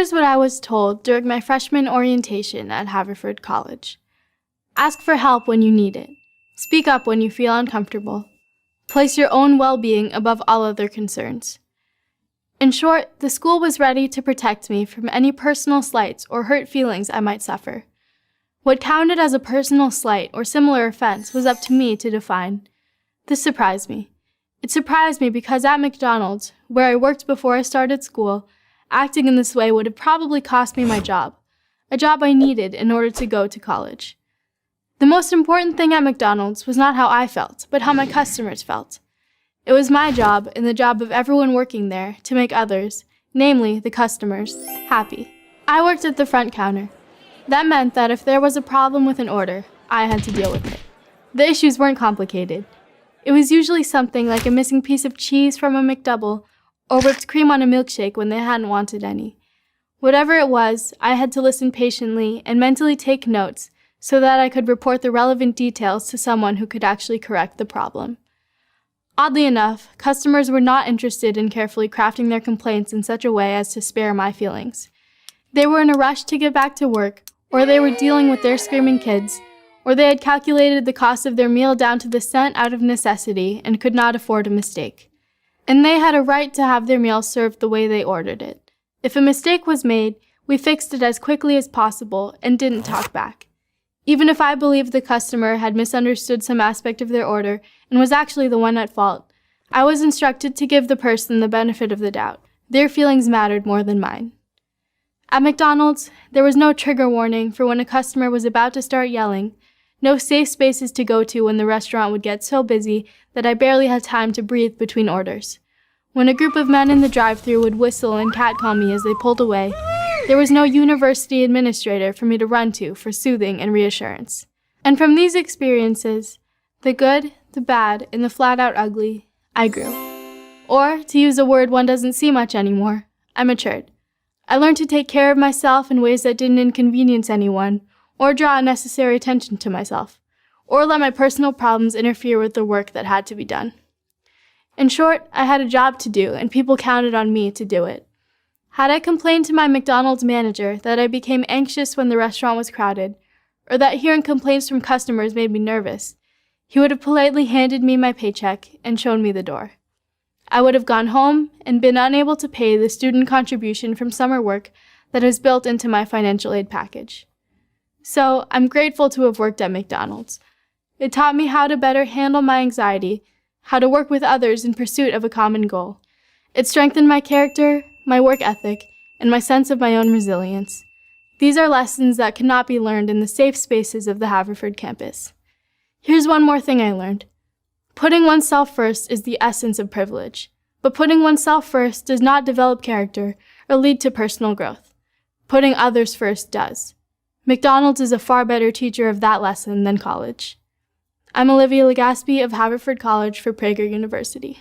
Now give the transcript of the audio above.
Here's what I was told during my freshman orientation at Haverford College. Ask for help when you need it. Speak up when you feel uncomfortable. Place your own well-being above all other concerns. In short, the school was ready to protect me from any personal slights or hurt feelings I might suffer. What counted as a personal slight or similar offense was up to me to define. This surprised me. It surprised me because at McDonald's, where I worked before I started school, acting in this way would have probably cost me my job, a job I needed in order to go to college. The most important thing at McDonald's was not how I felt, but how my customers felt. It was my job, and the job of everyone working there, to make others, namely the customers, happy. I worked at the front counter. That meant that if there was a problem with an order, I had to deal with it. The issues weren't complicated. It was usually something like a missing piece of cheese from a McDouble or whipped cream on a milkshake when they hadn't wanted any. Whatever it was, I had to listen patiently and mentally take notes so that I could report the relevant details to someone who could actually correct the problem. Oddly enough, customers were not interested in carefully crafting their complaints in such a way as to spare my feelings. They were in a rush to get back to work, or they were dealing with their screaming kids, or they had calculated the cost of their meal down to the cent out of necessity and could not afford a mistake. And they had a right to have their meal served the way they ordered it. If a mistake was made, we fixed it as quickly as possible and didn't talk back. Even if I believed the customer had misunderstood some aspect of their order and was actually the one at fault, I was instructed to give the person the benefit of the doubt. Their feelings mattered more than mine. At McDonald's, there was no trigger warning for when a customer was about to start yelling, no safe spaces to go to when the restaurant would get so busy that I barely had time to breathe between orders. When a group of men in the drive-thru would whistle and catcall me as they pulled away, there was no university administrator for me to run to for soothing and reassurance. And from these experiences, the good, the bad, and the flat-out ugly, I grew. Or, to use a word one doesn't see much anymore, I matured. I learned to take care of myself in ways that didn't inconvenience anyone, or draw unnecessary attention to myself, or let my personal problems interfere with the work that had to be done. In short, I had a job to do, and people counted on me to do it. Had I complained to my McDonald's manager that I became anxious when the restaurant was crowded, or that hearing complaints from customers made me nervous, he would have politely handed me my paycheck and shown me the door. I would have gone home and been unable to pay the student contribution from summer work that is built into my financial aid package. So, I'm grateful to have worked at McDonald's. It taught me how to better handle my anxiety, how to work with others in pursuit of a common goal. It strengthened my character, my work ethic, and my sense of my own resilience. These are lessons that cannot be learned in the safe spaces of the Haverford campus. Here's one more thing I learned. Putting oneself first is the essence of privilege, but putting oneself first does not develop character or lead to personal growth. Putting others first does. McDonald's is a far better teacher of that lesson than college. I'm Olivia Legaspi of Haverford College for Prager University.